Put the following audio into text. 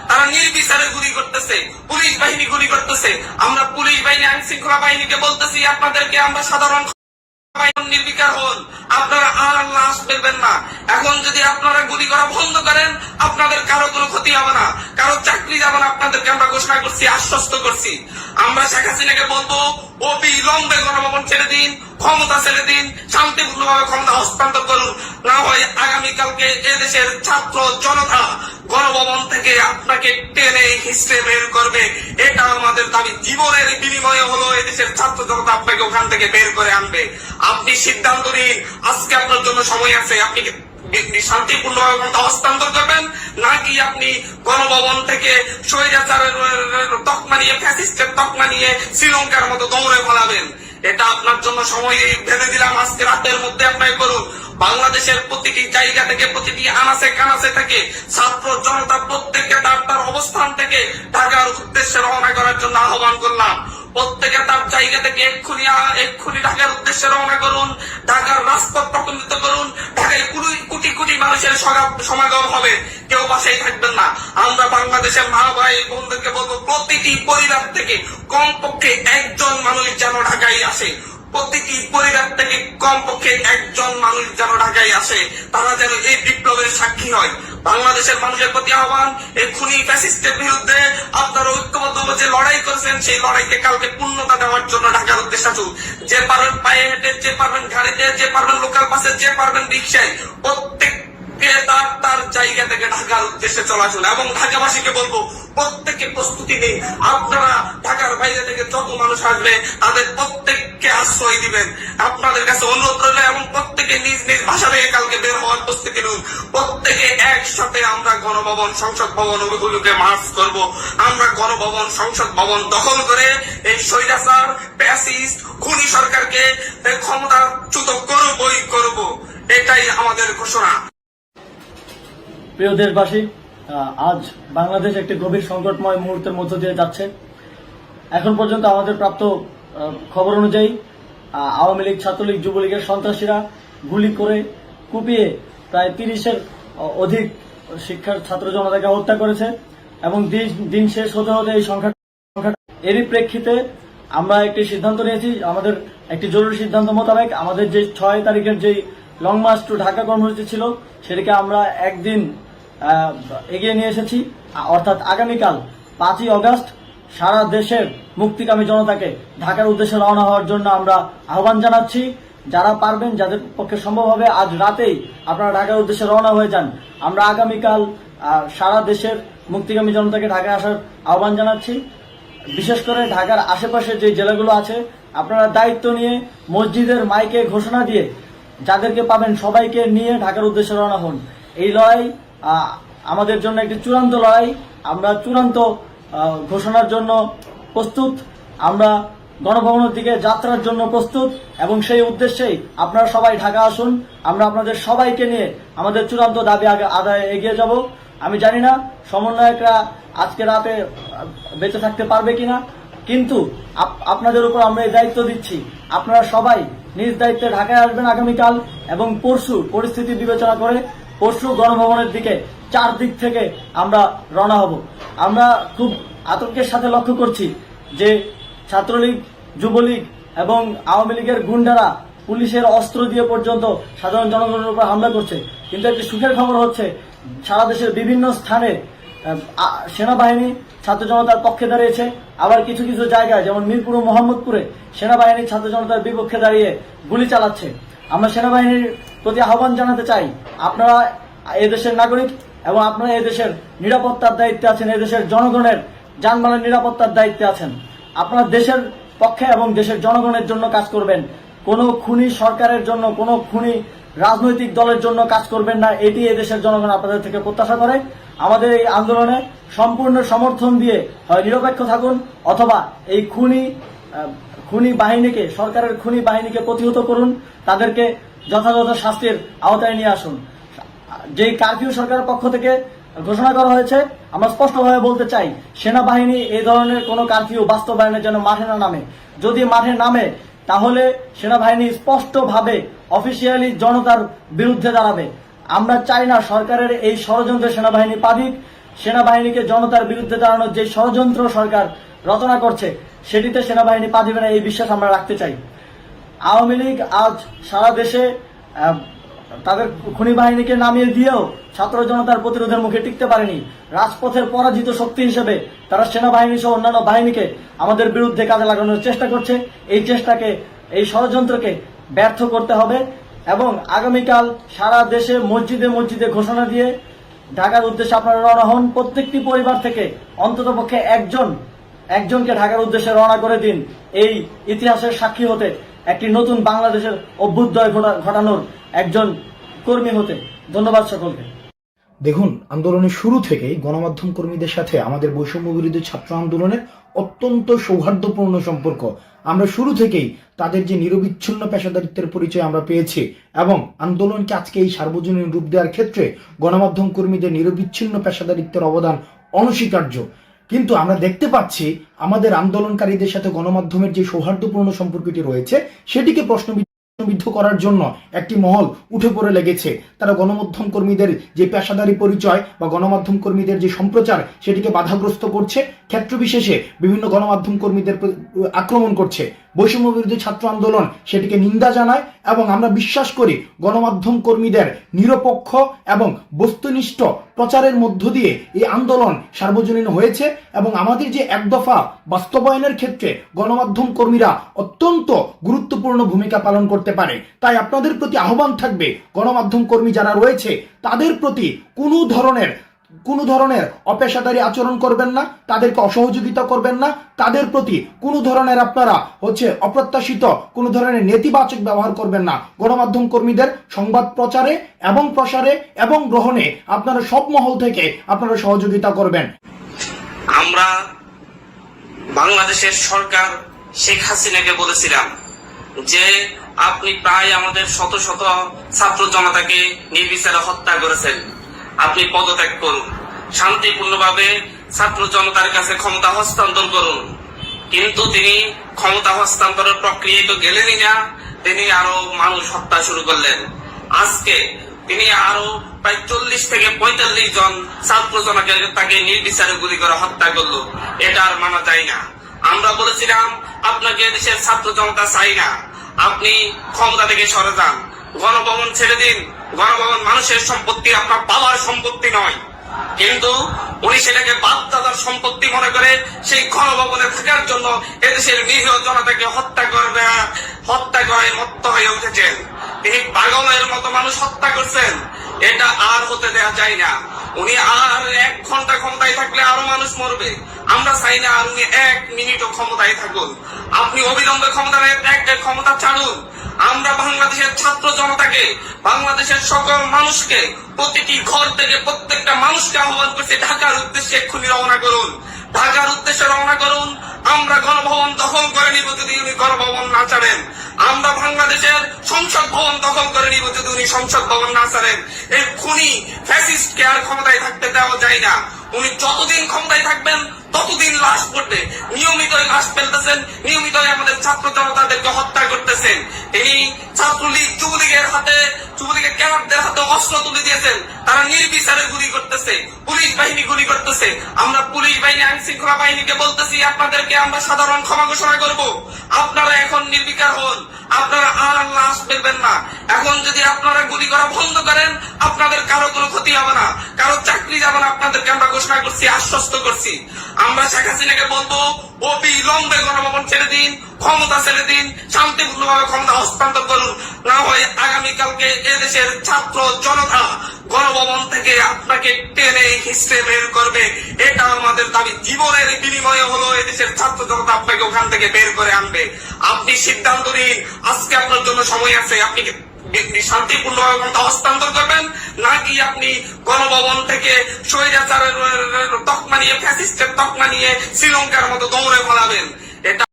তারা নির্বিচারে গুলি করতেছে, পুলিশ বাহিনী গুলি করতেছে। আমরা পুলিশ বাহিনী, আইন শৃঙ্খলা বাহিনীকে বলতেছি, আপনাদেরকে আমরা সাধারণ নির্বিকার হন, আপনারা আর লাশ ফেলবেন না। এখন যদি আপনারা গুলি করা বন্ধ করেন, আপনাদের কারো কোনো ক্ষতি হবে না, কারো চাকরি যাবে না। আপনাদেরকে আমরা ঘোষণা করছি, আশ্বস্ত করছি। আমরা শেখ হাসিনাকে বলবো, অবিলম্বে গণভবন ছেড়ে দিন, ক্ষমতা ছেড়ে দিন, শান্তিপূর্ণভাবে ক্ষমতা হস্তান্তর করুন। না হয় আগামীকালকে এদেশের ছাত্র জনতা গণভবন থেকে আপনাকে টেনে হিসেবে বের করবে। এটা আমাদের দাবি। জীবনের বিনিময়ে হলো এদেশের ছাত্র জনতা আপনাকে ওখান থেকে বের করে আনবে। আপনি সিদ্ধান্ত নিন, আজকে আপনার জন্য সময় আছে। আপনি শান্তিপূর্ণভাবে ক্ষমতা হস্তান্তর করবেন, নাকি আপনি গণভবন থেকে স্বৈরাচারের তকমা নিয়ে, ফ্যাসিস্টের তকমা নিয়ে শ্রীলঙ্কার মতো দৌড়ে পালাবেন। এটা আপনার জন্য সময় ভেবে দিলাম। আজকে রাতের মধ্যে আপনাকে করুন। বাংলাদেশের প্রতিটি জায়গা থেকে, প্রতিটি আনাচে কানাচে থেকে ছাত্র জনতা প্রত্যেককে তার অবস্থান থেকে ঢাকার উদ্দেশ্যে রওনা করার জন্য আহ্বান করলাম। প্রত্যেকে তার জায়গা থেকে এক্ষুনি ঢাকার উদ্দেশ্যে রওনা করুন। ঢাকার রাজপথ প্রকম্পিত করুন। ঢাকায় কোটি কোটি মানুষের সমাগম হবে, কেউ বাসায় থাকবেন না। আমরা বাংলাদেশের মা ভাই বোনদেরকে বলবো, প্রতিটি পরিবার থেকে কমপক্ষে একজন মানুষ যেন ঢাকায় আসে। প্রতিটি পরিবার থেকে কমপক্ষে একজন মানুষ যেন ঢাকায় আসে। তারা যেন এই বিপ্লবের সাক্ষী হয়। বাংলাদেশের মানুষের প্রতি আহ্বান, এই খুনি ফ্যাসিস্টের বিরুদ্ধে আপনারা ঐক্যবদ্ধ যে লড়াই করেছেন, সেই লড়াইকে কালকে পূর্ণতা দেওয়ার জন্য ঢাকার উদ্দেশ্যে আসুন। যে পারবেন পায়ে হেঁটে, যে পারবেন গাড়িতে, যে পারবেন লোকাল বাসে, যে পারবেন রিক্সায়, প্রত্যেককে তার জায়গা থেকে ঢাকার উদ্দেশ্যে চলে আসুন। এবং ঢাকাবাসীকে বলবো, প্রত্যেকে প্রস্তুতি নিন। আপনারা ঢাকার বাইরে থেকে যত মানুষ আসবে, তাদের প্রত্যেককে আশ্রয় দিবেন। আপনাদের কাছে অনুরোধ রইল, এবং প্রত্যেকে নিজ নিজ ভাষা থেকে কালকে বের হওয়ার প্রস্তুতি নিন। প্রত্যেকে একসাথে আমরা গণভবন, সংসদ ভবন ওগুলোকে মার্চ করব। আমরা গণভবন, সংসদ ভবন দখল করে এই স্বৈরাচার, ফ্যাসিস্ট, খুনি সরকারকে ক্ষমতাচ্যুত করব। এটাই আমাদের ঘোষণা। প্রিয় দেশবাসী, আজ বাংলাদেশ একটি গভীর সংকটময় মুহূর্তের মধ্য দিয়ে যাচ্ছে। এখন পর্যন্ত আমাদের প্রাপ্ত খবর অনুযায়ী আওয়ামী লীগ, ছাত্রলীগ, যুবলীগের সন্ত্রাসীরা গুলি করে কুপিয়ে প্রায় 30-এর অধিক শিক্ষার ছাত্র জনতাকে হত্যা করেছে, এবং দিন শেষ হতে হতে এই সংখ্যা। এরই প্রেক্ষিতে আমরা একটি সিদ্ধান্ত নিয়েছি। আমাদের একটি জরুরি সিদ্ধান্ত মোতাবেক আমাদের যে 6 তারিখের যে লং মার্চ টু ঢাকা কর্মসূচি ছিল, সেটিকে আমরা একদিন এগিয়ে নিয়ে এসেছি। অর্থাৎ আগামীকাল 5ই অগস্ট সারা দেশের মুক্তিকামী জনতাকে ঢাকার উদ্দেশ্যে রওনা হওয়ার জন্য আমরা আহ্বান জানাচ্ছি। যারা পারবেন, যাদের পক্ষে সম্ভব হবে, আজ রাতেই আপনারা ঢাকার উদ্দেশ্যে রওনা হয়ে যান। আমরা আগামীকাল সারা দেশের মুক্তিকামী জনতাকে ঢাকায় আসার আহ্বান জানাচ্ছি। বিশেষ করে ঢাকার আশেপাশে যে জেলাগুলো আছে, আপনারা দায়িত্ব নিয়ে মসজিদের মাইকে ঘোষণা দিয়ে যাদেরকে পাবেন সবাইকে নিয়ে ঢাকার উদ্দেশ্যে রওনা হন। এই লড়াই আমাদের জন্য একটি চূড়ান্ত লড়াই। আমরা চূড়ান্ত ঘোষণার জন্য প্রস্তুত। আমরা গণভবনের দিকে যাত্রার জন্য প্রস্তুত, এবং সেই উদ্দেশ্যেই আপনারা সবাই ঢাকা আসুন। আমরা আপনাদের সবাইকে নিয়ে আমাদের চূড়ান্ত দাবি আদায়ে এগিয়ে যাব। আমি জানি না সমন্বয়করা আজকে রাতে বেঁচে থাকতে পারবে কিনা, কিন্তু আপনাদের উপর আমরা এই দায়িত্ব দিচ্ছি। আপনারা সবাই নিজ দায়িত্বে ঢাকায় আসবেন আগামীকাল, এবং পরশু পরিস্থিতি বিবেচনা করে পরশু গণভবনের দিকে 4 দিক থেকে আমরা রওনা হব। আমরা খুব আতঙ্কের সাথে লক্ষ্য করছি যে ছাত্রলীগ, যুবলীগ এবং আওয়ামী লীগের গুন্ডারা পুলিশের অস্ত্র দিয়ে পর্যন্ত সাধারণ জনগণের উপর হামলা করছে। কিন্তু একটি সুখের খবর হচ্ছে, সারা দেশের বিভিন্ন স্থানে সেনাবাহিনী ছাত্র জনতার পক্ষে দাঁড়িয়েছে। আবার কিছু কিছু জায়গায়, যেমন মিরপুর ও মোহাম্মদপুরে, সেনাবাহিনী ছাত্র জনতার বিপক্ষে দাঁড়িয়ে গুলি চালাচ্ছে। আমরা সেনাবাহিনীর প্রতি আহ্বান জানাতে চাই, আপনারা এদেশের নাগরিক, এবং আপনারা এদেশের নিরাপত্তার দায়িত্বে আছেন, এদেশের জনগণের যানবাহনের নিরাপত্তার দায়িত্বে আছেন। আপনারা দেশের পক্ষে এবং দেশের জনগণের জন্য কাজ করবেন। কোনো খুনি সরকারের জন্য, কোনো খুনি রাজনৈতিক দলের জন্য কাজ করবেন না। এটি এদেশের জনগণ আপনাদের থেকে প্রত্যাশা করে। আমাদের এই আন্দোলনে সম্পূর্ণ সমর্থন দিয়ে হয় নিরপেক্ষ থাকুন, অথবা এই খুনি বাহিনীকে, সরকারের খুনি বাহিনীকে প্রতিহত করুন। তাদেরকে যথাযথ শাস্তির আওতায় নিয়ে আসুন। যেই কারফিউ সরকারের পক্ষ থেকে ঘোষণা করা হয়েছে, আমরা স্পষ্টভাবে বলতে চাই, সেনাবাহিনী এই ধরনের কোনো কারফিউ বাস্তবায়নের জন্য মাঠে না নামে। যদি মাঠে নামে, তাহলে সেনাবাহিনী স্পষ্টভাবে অফিসিয়ালি জনতার বিরুদ্ধে দাঁড়াবে। আমরা চাই না সরকারের এই ষড়যন্ত্রে সেনাবাহিনী পা দিক। সেনাবাহিনীকে জনতার বিরুদ্ধে দাঁড়ানোর যে ষড়যন্ত্র সরকার রচনা করছে সেটিতে সেনাবাহিনী পা দিবে না, এই বিশ্বাস আমরা রাখতে চাই। আওয়ামী লীগ আজ সারা দেশে তাদের খুনি বাহিনীকে নামিয়ে দিয়েও ছাত্র জনতার প্রতিরোধের মুখে টিকতে পারেনি। রাজপথের পরাজিত শক্তি হিসেবে তারা সেনাবাহিনী সহ অন্যান্য বাহিনীকে আমাদের বিরুদ্ধে কাজে লাগানোর চেষ্টা করছে। এই চেষ্টাকে, এই ষড়যন্ত্রকে ব্যর্থ করতে হবে এবং আগামীকাল সারা দেশে মসজিদে মসজিদে ঘোষণা দিয়ে ঢাকার উদ্দেশ্যে আপনারা রওনা হন। প্রত্যেকটি পরিবার থেকে অন্ততপক্ষে একজনকে ঢাকার উদ্দেশ্যে রওনা করে দিন, এই ইতিহাসের সাক্ষী হতে, একটি নতুন বাংলাদেশের অভ্যুদয় ঘটানোর একজন কর্মী হতে। ধন্যবাদ সকলকে। দেখুন, আন্দোলনের শুরু থেকেই গণমাধ্যম কর্মীদের সাথে আমাদের বৈষম্য বিরোধী ছাত্র আন্দোলনের অত্যন্ত সৌহার্দ্যপূর্ণ সম্পর্ক। আমরা শুরু থেকেই তাদের যে নিরবিচ্ছিন্ন পেশাদারিত্বের পরিচয় আমরা পেয়েছি এবং আন্দোলনকে আজকে এই সার্বজনীন রূপ দেওয়ার ক্ষেত্রে গণমাধ্যম কর্মীদের নিরবিচ্ছিন্ন পেশাদারিত্বের অবদান অনস্বীকার্য। কিন্তু আমরা দেখতে পাচ্ছি আমাদের আন্দোলনকারীদের সাথে গণমাধ্যমের যে সৌহার্দ্যপূর্ণ সম্পর্কটি রয়েছে সেটিকে প্রশ্নবিদ্ধ করার জন্য একটি মহল উঠে পড়ে লেগেছে। তারা গণমাধ্যম কর্মীদের যে পেশাদারি পরিচয় বা গণমাধ্যম কর্মীদের যে সম্প্রচার সেটিকে বাধাগ্রস্ত করছে, ক্ষেত্র বিশেষে বিভিন্ন গণমাধ্যম কর্মীদের আক্রমণ করছে। বৈষম্য বিরোধী ছাত্র আন্দোলন সেটিকে নিন্দা জানায় এবং আমরা বিশ্বাস করি গণমাধ্যম কর্মীদের নিরপেক্ষ এবং বস্তুনিষ্ঠ প্রচারের মধ্য দিয়ে এই আন্দোলন সার্বজনীন হয়েছে এবং আমাদের যে এক দফা বাস্তবায়নের ক্ষেত্রে গণমাধ্যম কর্মীরা অত্যন্ত গুরুত্বপূর্ণ ভূমিকা পালন করতে পারে। তাই আপনাদের প্রতি আহ্বান থাকবে, গণমাধ্যম কর্মী যারা রয়েছে তাদের প্রতি কোনো ধরনের অপেশাদারী আচরণ করবেন না, তাদেরকে অসহযোগিতা করবেন না, তাদের প্রতি কোনো ধরনের আপনারা অপ্রত্যাশিত কোনো ধরনের নেতিবাচক ব্যবহার করবেন না। গণমাধ্যম কর্মীদের সংবাদ প্রচারে এবং প্রসারে এবং গ্রহণে আপনারা সব মহল থেকে আপনারা সহযোগিতা করবেন। আমরা বাংলাদেশের সরকার শেখ হাসিনাকে বলেছিলাম যে আপনি প্রায় আমাদের শত শত ছাত্র জনতাকে নির্বিচারে হত্যা করেছেন, আপনি পদত্যাগ করুন, শান্তিপূর্ণভাবে ছাত্র জনতার কাছে ক্ষমতা হস্তান্তর করুন। কিন্তু তিনি ক্ষমতা হস্তান্তরের প্রক্রিয়ায় তো গেলেনই না, তিনি আরো মানুষ হত্যা শুরু করলেন। আজকে তিনি আরো প্রায় 40 থেকে 45 জন ছাত্র জনকে তাকে নির্বিচারে গুলি করে হত্যা করলো। এটা আর মানা যায় না। আমরা বলেছিলাম আপনাকে দেশের ছাত্র জনতা চাই না, আপনি ক্ষমতা থেকে সরে যান, গণভবন ছেড়ে দিন। গণভবন মানুষের সম্পত্তি, আপনার বাবার সম্পত্তি নয়। কিন্তু উনি সেটাকে বাপদাদার সম্পত্তি মনে করে সেই গণভবনে থাকার জন্য এদেশের নিরীহ জনতাকে হত্যা করে মত্ত হয়ে উঠেছেন। তিনি পাগলের মতো মানুষ হত্যা করছেন। এটা আর হতে দেওয়া যায় না। উনি আর 1 ঘন্টা ক্ষমতায় থাকলে আরো মানুষ মরবে। আমরা চাই না আর উনি 1 মিনিটও ক্ষমতায় থাকুন। আপনি অবিলম্বে ক্ষমতা ছাড়ুন। আমরা বাংলাদেশের ছাত্র জনতাকে, বাংলাদেশের সকল মানুষকে, প্রতিটি ঘর থেকে প্রত্যেকটা মানুষকে আহ্বান করছে ঢাকার উদ্দেশ্যে এক্ষুনি রওনা করুন, ঢাকার উদ্দেশ্যে রওনা করুন। আমরা গণভবন দখল করে নিব যদি উনি গণভবন না ছাড়েন। আমরা বাংলাদেশের সংসদ ভবন দখল করে নিব যদি উনি সংসদ ভবন না ছাড়েন। এই খুনি ফ্যাসিস্টকে আর ক্ষমতায় থাকতে দেওয়া যায় না। উনি যতদিন ক্ষমতায় থাকবেন ততদিন লাশ পড়বে। নিয়মিত লাশ ফেলতেছেন, নিয়মিত আমাদের ছাত্র জনতাদেরকে হত্যা করতেছেন। তিনি ছাত্রলীগ যুবলীগের ক্যাডারদের হাতে অস্ত্র তুলে দিয়েছেন। তারা নির্বিচারে গুলি করতেছে, পুলিশ বাহিনী গুলি করতেছে। আমরা পুলিশ বাহিনী, আইন শৃঙ্খলা বাহিনীকে বলতেছি আপনাদেরকে আমরা সাধারণ ক্ষমা ঘোষণা করব। আপনারা এখন নির্বিকার হন, আপনারা আর লাশ ফেলবেন না। এখন যদি আপনারা গুলি করা বন্ধ করেন আপনাদের কারো কোনো ক্ষতি হবে না, কারো চাকরি যাবে না। আপনাদেরকে আমরা ঘোষণা করছি, আশ্বস্ত করছি। আমরা শেখ হাসিনাকে বলবো অবিলম্বে গণভবন ছেড়ে দিন, ক্ষমতা ছেড়ে দিন, শান্তিপূর্ণভাবে ক্ষমতা হস্তান্তর করুন। না হয় আগামীকালকে এদেশের ছাত্র জনতা গণভবন থেকে আপনাকে টেনে হিসেবে বের করবে। এটা আমাদের দাবি। জীবনের বিনিময়ে হলো এদেশের ছাত্র জনতা আপনাকে ওখান থেকে বের করে আনবে। আপনি সিদ্ধান্ত নিন, আজকে আপনার জন্য সময় আছে। আপনি শান্তিপূর্ণভাবে ক্ষমতা হস্তান্তর করবেন নাকি আপনি গণভবন থেকে স্বৈরাচারের তকমা নিয়ে, ফ্যাসিস্টের তকমা নিয়ে শ্রীলঙ্কার মতো দৌড়ে পালাবেন। এটা